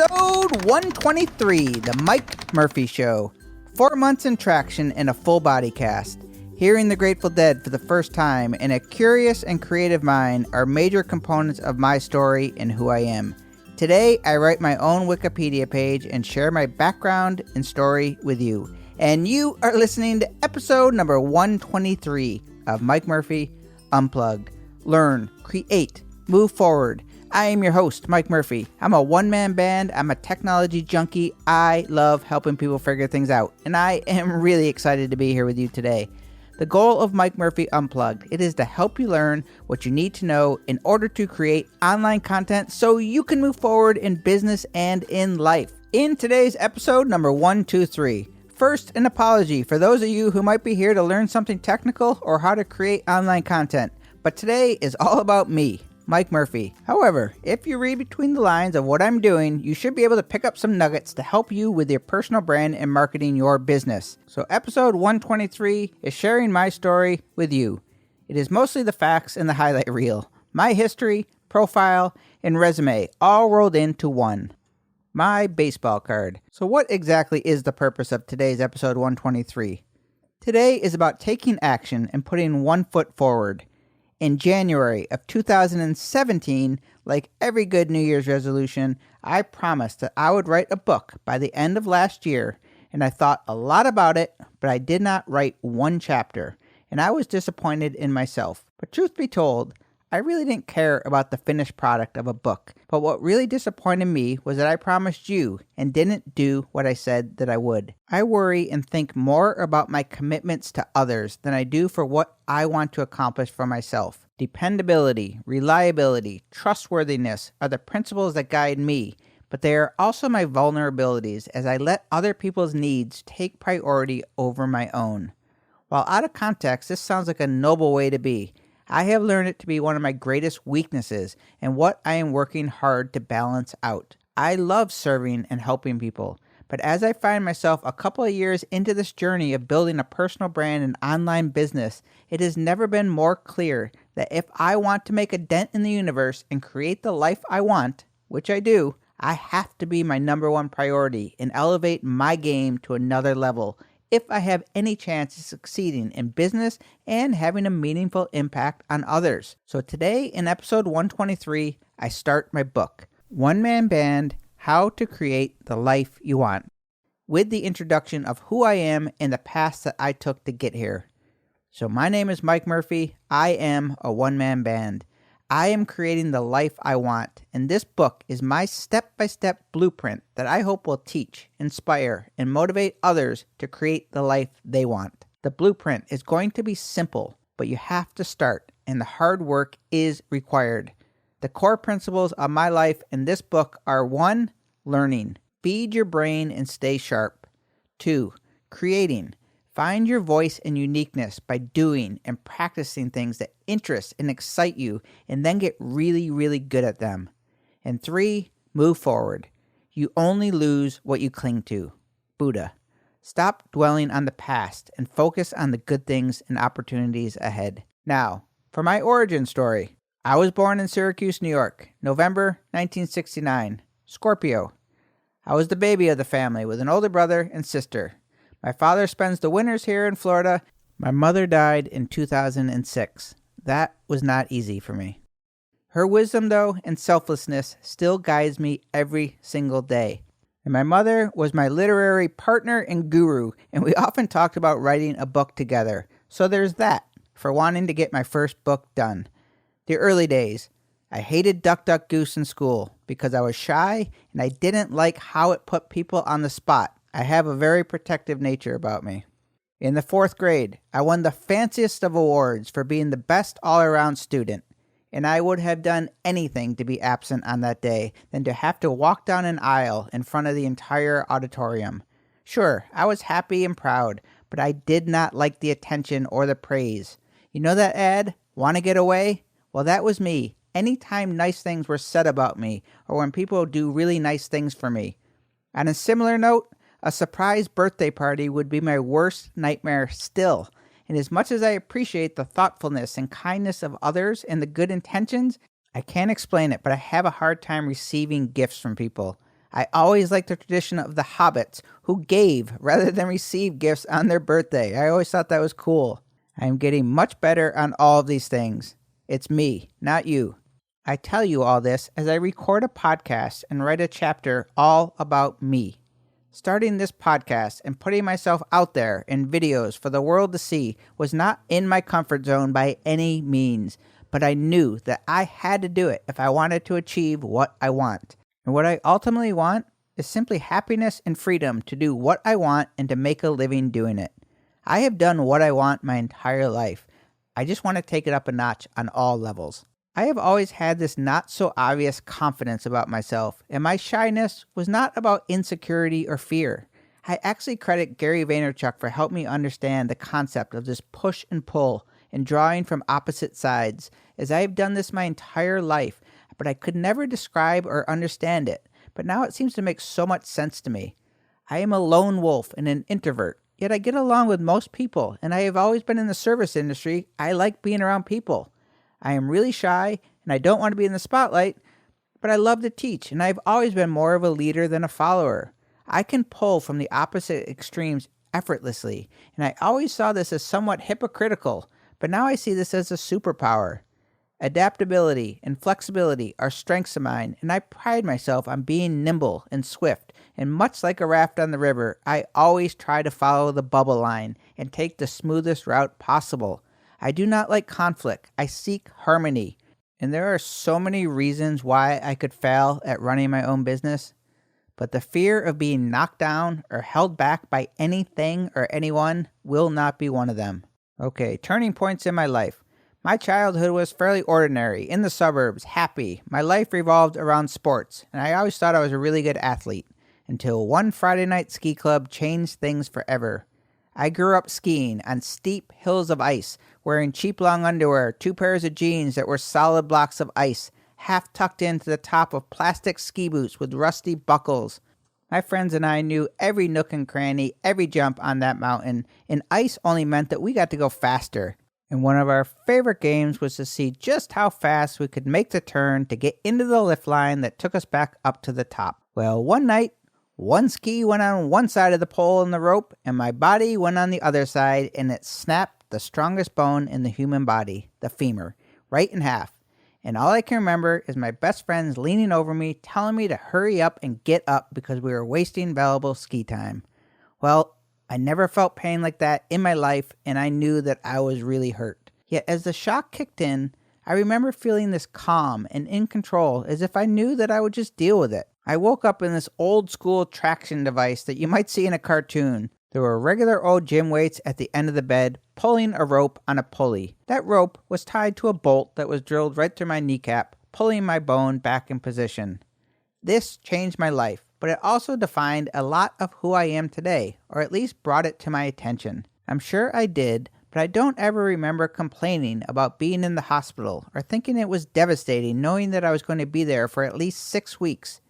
Episode 123, The Mike Murphy Show. 4 months in traction and a full body cast. Hearing the Grateful Dead for the first time and a curious and creative mind are major components of my story and who I am. Today, I write my own Wikipedia page and share my background and story with you. And you are listening to episode number 123 of Mike Murphy Unplugged. Learn, create, move forward. I am your host, Mike Murphy. I'm a one-man band. I'm a technology junkie. I love helping people figure things out. And I am really excited to be here with you today. The goal of Mike Murphy Unplugged, it is to help you learn what you need to know in order to create online content so you can move forward in business and in life. In today's episode number 123, first, an apology for those of you who might be here to learn something technical or how to create online content. But today is all about me, Mike Murphy. However, if you read between the lines of what I'm doing, you should be able to pick up some nuggets to help you with your personal brand and marketing your business. So episode 123 is sharing my story with you. It is mostly the facts and the highlight reel. My history, profile, and resume all rolled into one. My baseball card. So what exactly is the purpose of today's episode 123? Today is about taking action and putting one foot forward. In January of 2017, like every good New Year's resolution, I promised that I would write a book by the end of last year, and I thought a lot about it, but I did not write one chapter, and I was disappointed in myself. But truth be told, I really didn't care about the finished product of a book, but what really disappointed me was that I promised you and didn't do what I said that I would. I worry and think more about my commitments to others than I do for what I want to accomplish for myself. Dependability, reliability, trustworthiness are the principles that guide me, but they are also my vulnerabilities as I let other people's needs take priority over my own. While out of context, this sounds like a noble way to be. I have learned it to be one of my greatest weaknesses and what I am working hard to balance out. I love serving and helping people, but as I find myself a couple of years into this journey of building a personal brand and online business, it has never been more clear that if I want to make a dent in the universe and create the life I want, which I do, I have to be my number one priority and elevate my game to another level if I have any chance of succeeding in business and having a meaningful impact on others. So today in episode 123, I start my book, One Man Band, How to Create the Life You Want, with the introduction of who I am and the path that I took to get here. So my name is Mike Murphy. I am a one-man band. I am creating the life I want, and this book is my step-by-step blueprint that I hope will teach, inspire, and motivate others to create the life they want. The blueprint is going to be simple, but you have to start, and the hard work is required. The core principles of my life in this book are 1. Learning. Feed your brain and stay sharp. 2. Creating. Find your voice and uniqueness by doing and practicing things that interest and excite you, and then get really, really good at them. And 3, move forward. You only lose what you cling to. Buddha. Stop dwelling on the past and focus on the good things and opportunities ahead. Now, for my origin story. I was born in Syracuse, New York, November 1969. Scorpio. I was the baby of the family with an older brother and sister. My father spends the winters here in Florida. My mother died in 2006. That was not easy for me. Her wisdom, though, and selflessness still guides me every single day. And my mother was my literary partner and guru, and we often talked about writing a book together. So there's that, for wanting to get my first book done. The early days. I hated Duck Duck Goose in school because I was shy and I didn't like how it put people on the spot. I have a very protective nature about me. In the 4th grade, I won the fanciest of awards for being the best all-around student, and I would have done anything to be absent on that day than to have to walk down an aisle in front of the entire auditorium. Sure, I was happy and proud, but I did not like the attention or the praise. You know that ad, "Want to get away"? Well, that was me. Anytime nice things were said about me, or when people do really nice things for me. On a similar note, a surprise birthday party would be my worst nightmare still, and as much as I appreciate the thoughtfulness and kindness of others and the good intentions, I can't explain it, but I have a hard time receiving gifts from people. I always liked the tradition of the hobbits who gave rather than received gifts on their birthday. I always thought that was cool. I am getting much better on all of these things. It's me, not you. I tell you all this as I record a podcast and write a chapter all about me. Starting this podcast and putting myself out there in videos for the world to see was not in my comfort zone by any means, but I knew that I had to do it if I wanted to achieve what I want. And what I ultimately want is simply happiness and freedom to do what I want and to make a living doing it. I have done what I want my entire life. I just want to take it up a notch on all levels. I have always had this not so obvious confidence about myself, and my shyness was not about insecurity or fear. I actually credit Gary Vaynerchuk for helping me understand the concept of this push and pull and drawing from opposite sides, as I have done this my entire life, but I could never describe or understand it. But now it seems to make so much sense to me. I am a lone wolf and an introvert, yet I get along with most people, and I have always been in the service industry. I like being around people. I am really shy, and I don't want to be in the spotlight, but I love to teach, and I've always been more of a leader than a follower. I can pull from the opposite extremes effortlessly, and I always saw this as somewhat hypocritical, but now I see this as a superpower. Adaptability and flexibility are strengths of mine, and I pride myself on being nimble and swift, and much like a raft on the river, I always try to follow the bubble line and take the smoothest route possible. I do not like conflict. I seek harmony. And there are so many reasons why I could fail at running my own business. But the fear of being knocked down or held back by anything or anyone will not be one of them. Okay, turning points in my life. My childhood was fairly ordinary, in the suburbs, happy. My life revolved around sports, and I always thought I was a really good athlete. Until one Friday night ski club changed things forever. I grew up skiing on steep hills of ice, wearing cheap long underwear, 2 pairs of jeans that were solid blocks of ice, half tucked into the top of plastic ski boots with rusty buckles. My friends and I knew every nook and cranny, every jump on that mountain, and ice only meant that we got to go faster. And one of our favorite games was to see just how fast we could make the turn to get into the lift line that took us back up to the top. Well, one night, one ski went on one side of the pole and the rope, and my body went on the other side, and it snapped the strongest bone in the human body, the femur, right in half. And all I can remember is my best friends leaning over me, telling me to hurry up and get up because we were wasting valuable ski time. Well, I never felt pain like that in my life, and I knew that I was really hurt. Yet as the shock kicked in, I remember feeling this calm and in control, as if I knew that I would just deal with it. I woke up in this old school traction device that you might see in a cartoon. There were regular old gym weights at the end of the bed, pulling a rope on a pulley. That rope was tied to a bolt that was drilled right through my kneecap, pulling my bone back in position. This changed my life, but it also defined a lot of who I am today, or at least brought it to my attention. I'm sure I did, but I don't ever remember complaining about being in the hospital or thinking it was devastating knowing that I was going to be there for at least 6 weeks.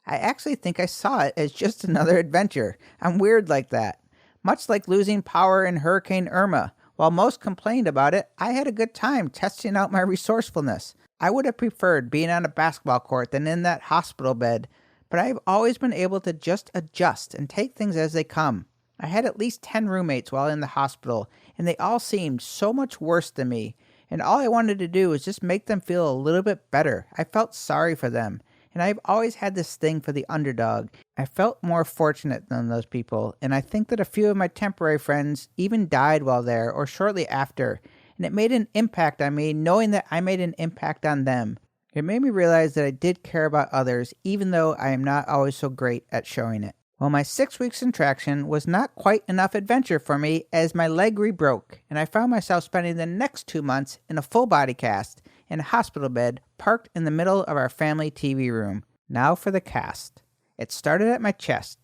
I actually think I saw it as just another adventure. I'm weird like that. Much like losing power in Hurricane Irma. While most complained about it, I had a good time testing out my resourcefulness. I would have preferred being on a basketball court than in that hospital bed, but I've always been able to just adjust and take things as they come. I had at least 10 roommates while in the hospital, and they all seemed so much worse than me, and all I wanted to do was just make them feel a little bit better. I felt sorry for them. And I've always had this thing for the underdog. I felt more fortunate than those people, and I think that a few of my temporary friends even died while there or shortly after, and it made an impact on me knowing that I made an impact on them. It made me realize that I did care about others, even though I am not always so great at showing it. Well, my 6 weeks in traction was not quite enough adventure for me as my leg rebroke, and I found myself spending the next 2 months in a full body cast in a hospital bed parked in the middle of our family TV room. Now for the cast. It started at my chest.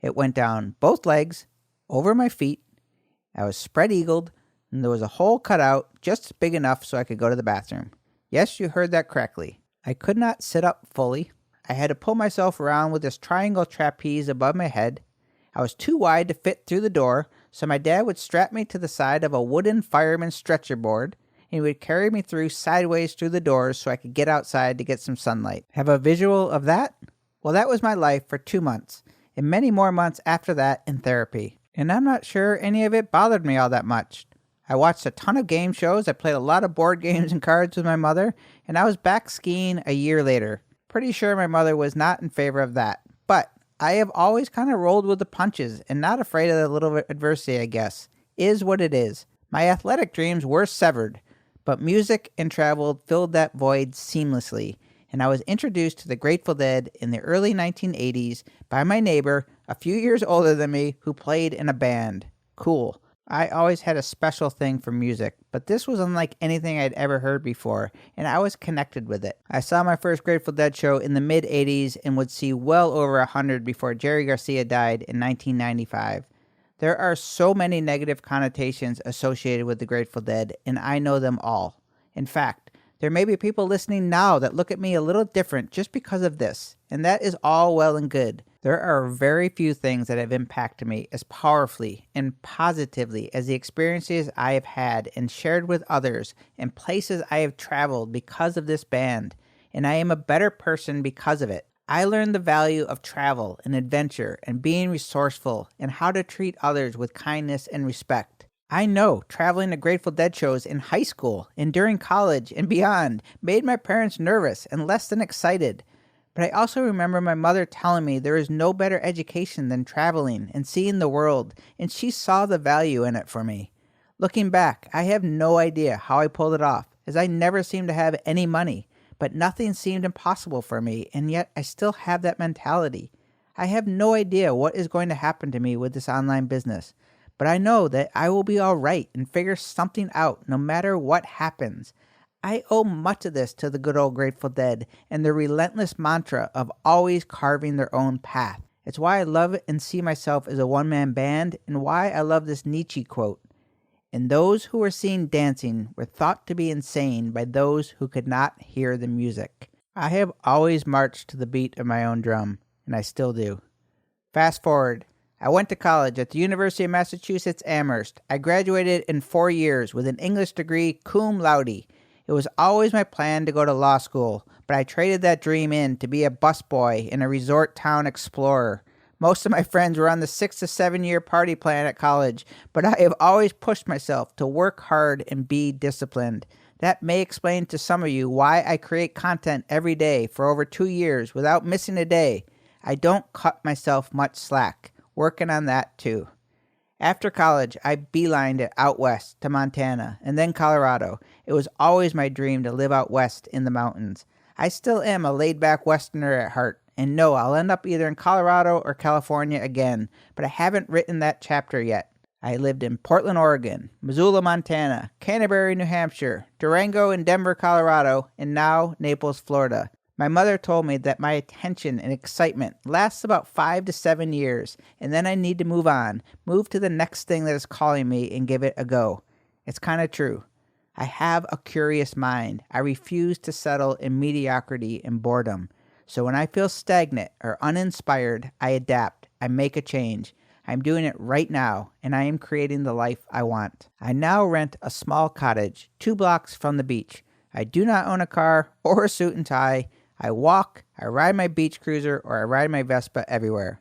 It went down both legs, over my feet. I was spread-eagled, and there was a hole cut out just big enough so I could go to the bathroom. Yes, you heard that correctly. I could not sit up fully. I had to pull myself around with this triangle trapeze above my head. I was too wide to fit through the door, so my dad would strap me to the side of a wooden fireman's stretcher board, and he would carry me through sideways through the doors so I could get outside to get some sunlight. Have a visual of that? Well, that was my life for 2 months, and many more months after that in therapy. And I'm not sure any of it bothered me all that much. I watched a ton of game shows, I played a lot of board games and cards with my mother, and I was back skiing a year later. Pretty sure my mother was not in favor of that, but I have always kind of rolled with the punches and not afraid of the little adversity, I guess. Is what it is. My athletic dreams were severed, but music and travel filled that void seamlessly, and I was introduced to the Grateful Dead in the early 1980s by my neighbor, a few years older than me, who played in a band. Cool. I always had a special thing for music, but this was unlike anything I'd ever heard before, and I was connected with it. I saw my first Grateful Dead show in the mid-80s and would see well over 100 before Jerry Garcia died in 1995. There are so many negative connotations associated with the Grateful Dead, and I know them all. In fact, there may be people listening now that look at me a little different just because of this, and that is all well and good. There are very few things that have impacted me as powerfully and positively as the experiences I have had and shared with others and places I have traveled because of this band, and I am a better person because of it. I learned the value of travel and adventure and being resourceful and how to treat others with kindness and respect. I know traveling to Grateful Dead shows in high school and during college and beyond made my parents nervous and less than excited. But I also remember my mother telling me there is no better education than traveling and seeing the world, and she saw the value in it for me. Looking back, I have no idea how I pulled it off, as I never seemed to have any money, but nothing seemed impossible for me, and yet I still have that mentality. I have no idea what is going to happen to me with this online business, but I know that I will be all right and figure something out no matter what happens. I owe much of this to the good old Grateful Dead and their relentless mantra of always carving their own path. It's why I love and see myself as a one-man band, and why I love this Nietzsche quote. And those who were seen dancing were thought to be insane by those who could not hear the music. I have always marched to the beat of my own drum, and I still do. Fast forward. I went to college at the University of Massachusetts Amherst. I graduated in 4 years with an English degree cum laude. It was always my plan to go to law school, but I traded that dream in to be a busboy and a resort town explorer. Most of my friends were on the 6 to 7 year party plan at college, but I have always pushed myself to work hard and be disciplined. That may explain to some of you why I create content every day for over 2 years without missing a day. I don't cut myself much slack, working on that too. After college, I beelined it out west to Montana and then Colorado. It was always my dream to live out west in the mountains. I still am a laid-back Westerner at heart, and know I'll end up either in Colorado or California again, but I haven't written that chapter yet. I lived in Portland, Oregon, Missoula, Montana, Canterbury, New Hampshire, Durango and Denver, Colorado, and now Naples, Florida. My mother told me that my attention and excitement lasts about 5 to 7 years, and then I need to move on, move to the next thing that is calling me and give it a go. It's kind of true. I have a curious mind. I refuse to settle in mediocrity and boredom. So when I feel stagnant or uninspired, I adapt. I make a change. I'm doing it right now, and I am creating the life I want. I now rent a small cottage 2 blocks from the beach. I do not own a car or a suit and tie. I walk, I ride my beach cruiser, or I ride my Vespa everywhere.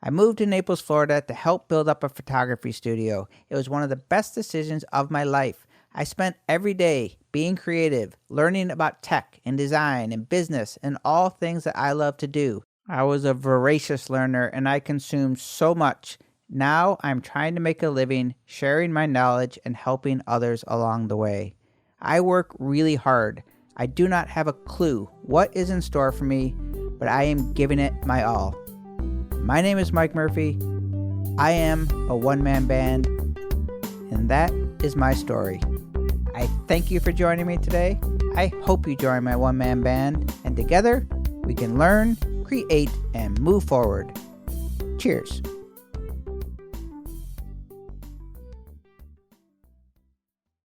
I moved to Naples, Florida to help build up a photography studio. It was one of the best decisions of my life. I spent every day being creative, learning about tech and design and business and all things that I love to do. I was a voracious learner and I consumed so much. Now I'm trying to make a living, sharing my knowledge and helping others along the way. I work really hard. I do not have a clue what is in store for me, but I am giving it my all. My name is Mike Murphy. I am a one-man band, and that is my story. I thank you for joining me today. I hope you join my one-man band, and together we can learn, create, and move forward. Cheers.